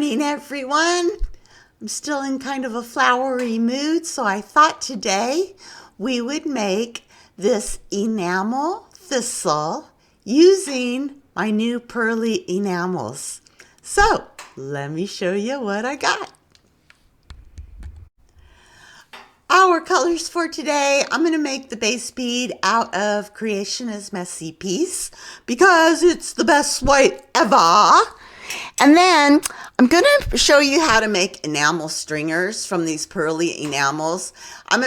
morning, everyone. I'm still in kind of a flowery mood, so I thought today we would make this enamel thistle using my new pearly enamels. So let me show you what I got. Our colors for today, I'm going to make the base bead out of Creation is Messy piece because it's the best white ever. And then I'm going to show you how to make enamel stringers from these pearly enamels. I'm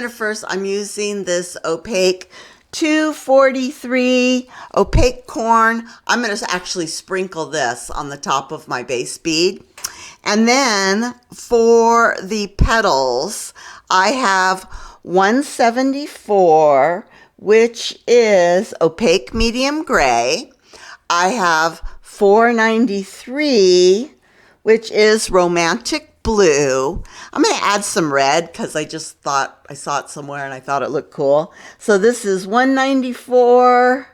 using this opaque 243 opaque corn. I'm going to actually sprinkle this on the top of my base bead. And then for the petals, I have 174, which is opaque medium gray. I have 493, which is romantic blue. I'm going to add some red because I just thought I saw it somewhere and I thought it looked cool. So this is 194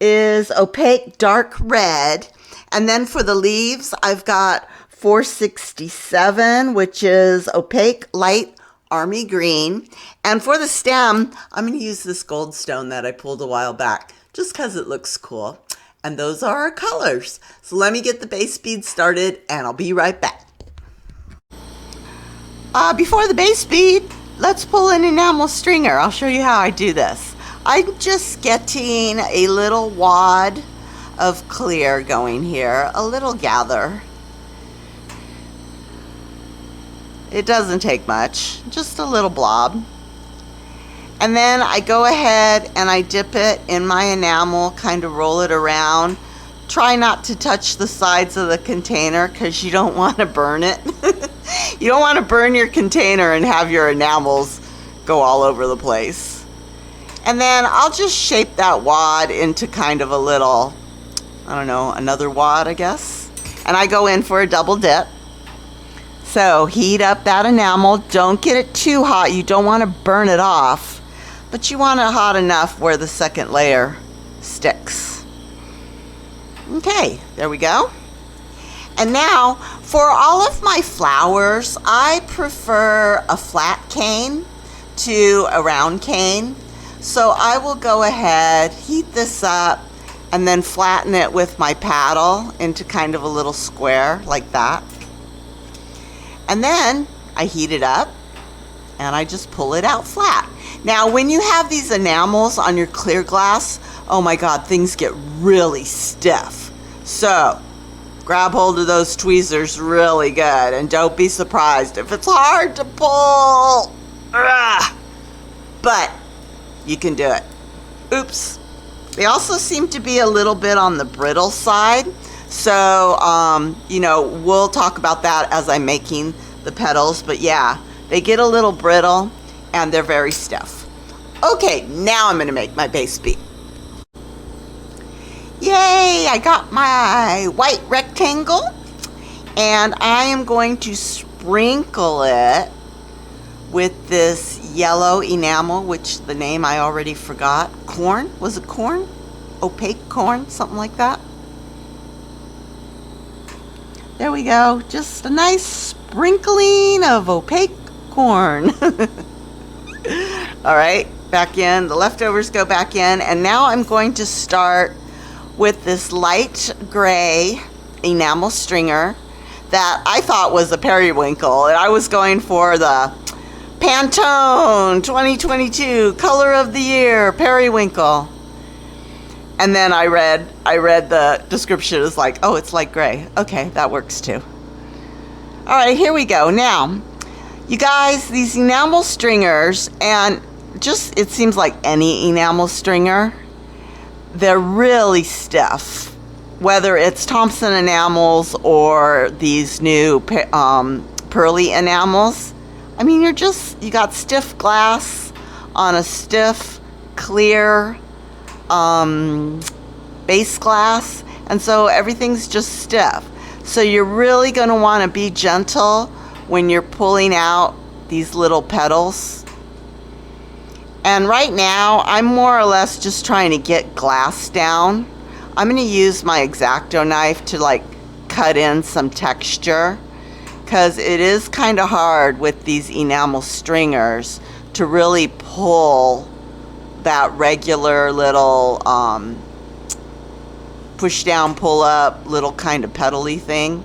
is opaque dark red. And then for the leaves, I've got 467, which is opaque light army green. And for the stem, I'm going to use this gold stone that I pulled a while back just because it looks cool. And those are our colors. So let me get the base bead started and I'll be right back. Before the base bead, let's pull an enamel stringer. I'll show you how I do this. I'm just getting a little wad of clear going here, a little gather. It doesn't take much, just a little blob. And then I go ahead and I dip it in my enamel, kind of roll it around. Try not to touch the sides of the container because you don't want to burn it. You don't want to burn your container and have your enamels go all over the place. And then I'll just shape that wad into kind of a little, I don't know, another wad, I guess. And I go in for a double dip. So heat up that enamel. Don't get it too hot. You don't want to burn it off, but you want it hot enough where the second layer sticks. Okay, there we go. And now for all of my flowers, I prefer a flat cane to a round cane. So I will go ahead, heat this up, and then flatten it with my paddle into kind of a little square like that. And then I heat it up and I just pull it out flat. Now, when you have these enamels on your clear glass, oh my God, things get really stiff. So grab hold of those tweezers really good and don't be surprised if it's hard to pull. But you can do it. Oops. They also seem to be a little bit on the brittle side. So, we'll talk about that as I'm making the petals. But yeah, they get a little brittle and they're very stiff. Okay, now I'm going to make my base bead. Yay, I got my white rectangle. And I am going to sprinkle it with this yellow enamel, which the name I already forgot. Corn? Was it corn? Opaque corn? Something like that. There we go. Just a nice sprinkling of opaque corn. All right, back in. The leftovers go back in. And now I'm going to start with this light gray enamel stringer that I thought was a periwinkle. And I was going for the Pantone 2022 Color of the Year periwinkle. And then I read the description. It's like, oh, it's light gray. Okay, that works too. All right, here we go. Now, you guys, these enamel stringers, and just it seems like any enamel stringer, they're really stiff. Whether it's Thompson enamels or these new pearly enamels. I mean, you got stiff glass on a stiff, clear base glass, and so everything's just stiff. So you're really going to want to be gentle when you're pulling out these little petals. And right now I'm more or less just trying to get glass down. I'm going to use my X-Acto knife to cut in some texture because it is kind of hard with these enamel stringers to really pull that regular little push down, pull up, little kind of pedal-y thing.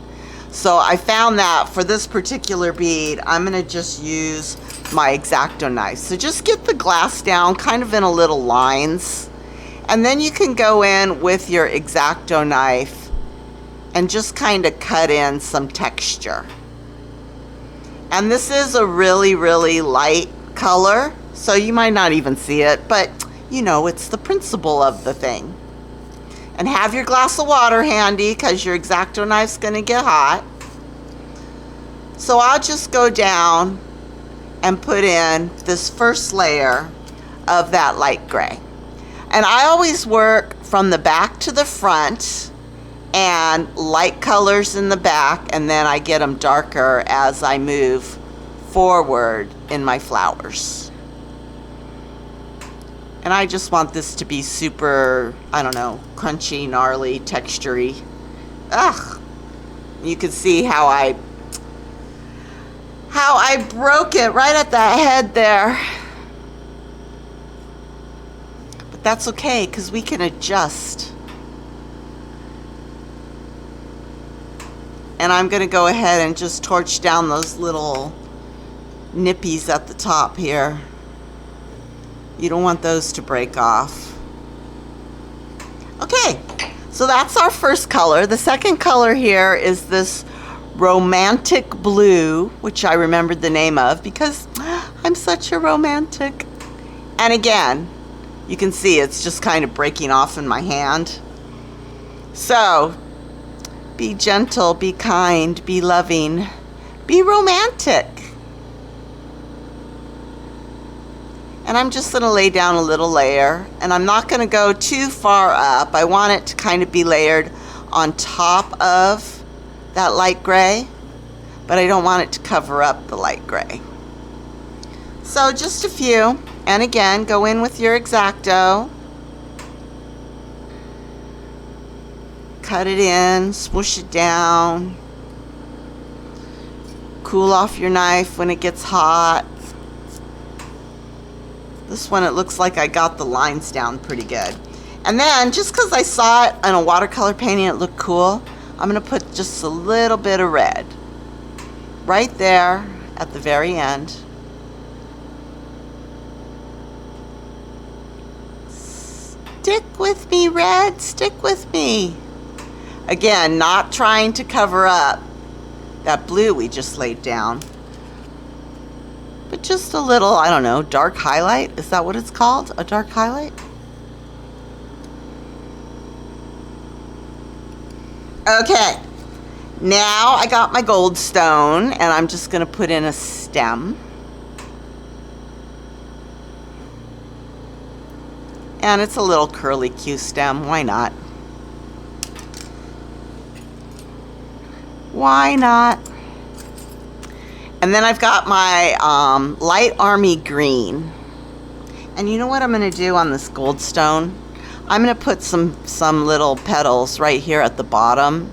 So I found that for this particular bead, I'm going to just use my X-Acto knife. So just get the glass down kind of in a little lines, and then you can go in with your X-Acto knife and just kind of cut in some texture. And this is a really, really light color, so you might not even see it, but you know, it's the principle of the thing. And have your glass of water handy, because your X-Acto knife's going to get hot. So I'll just go down and put in this first layer of that light gray. And I always work from the back to the front, and light colors in the back, and then I get them darker as I move forward in my flowers. And I just want this to be super, I don't know, crunchy, gnarly, textury. Ugh. You can see how I broke it right at that head there. But that's okay, because we can adjust. And I'm going to go ahead and just torch down those little nippies at the top here. You don't want those to break off. Okay, so that's our first color. The second color here is this romantic blue, which I remembered the name of because I'm such a romantic. And again, you can see it's just kind of breaking off in my hand. So, be gentle, be kind, be loving, be romantic. And I'm just going to lay down a little layer, and I'm not going to go too far up. I want it to kind of be layered on top of that light gray, but I don't want it to cover up the light gray. So just a few, and again, go in with your X-Acto. Cut it in, swoosh it down. Cool off your knife when it gets hot. This one, it looks like I got the lines down pretty good. And then, just because I saw it in a watercolor painting, it looked cool, I'm going to put just a little bit of red right there at the very end. Stick with me, red, stick with me. Again, not trying to cover up that blue we just laid down, but just a little, I don't know, dark highlight. Is that what it's called? A dark highlight? Okay, now I got my gold stone, and I'm just going to put in a stem. And it's a little curly Q stem. Why not? Why not? And then I've got my light army green. And you know what I'm going to do on this gold stone? I'm going to put some little petals right here at the bottom.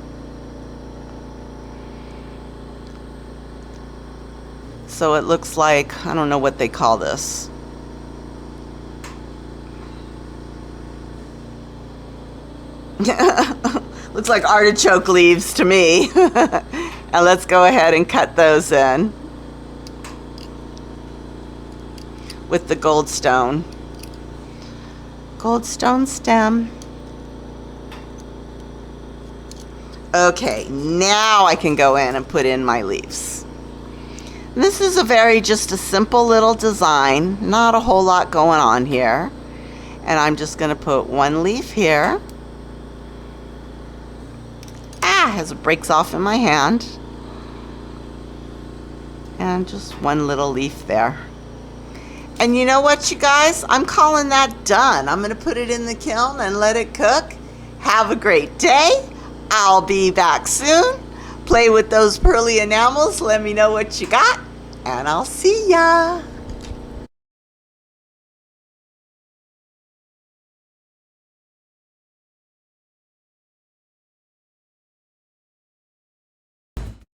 So it looks like, I don't know what they call this. Looks like artichoke leaves to me. And let's go ahead and cut those in with the gold stone. Gold stone stem. Okay, now I can go in and put in my leaves. This is just a simple little design, not a whole lot going on here. And I'm just going to put one leaf here. As it breaks off in my hand. And just one little leaf there. And you know what, you guys? I'm calling that done. I'm going to put it in the kiln and let it cook. Have a great day. I'll be back soon. Play with those pearly enamels. Let me know what you got. And I'll see ya.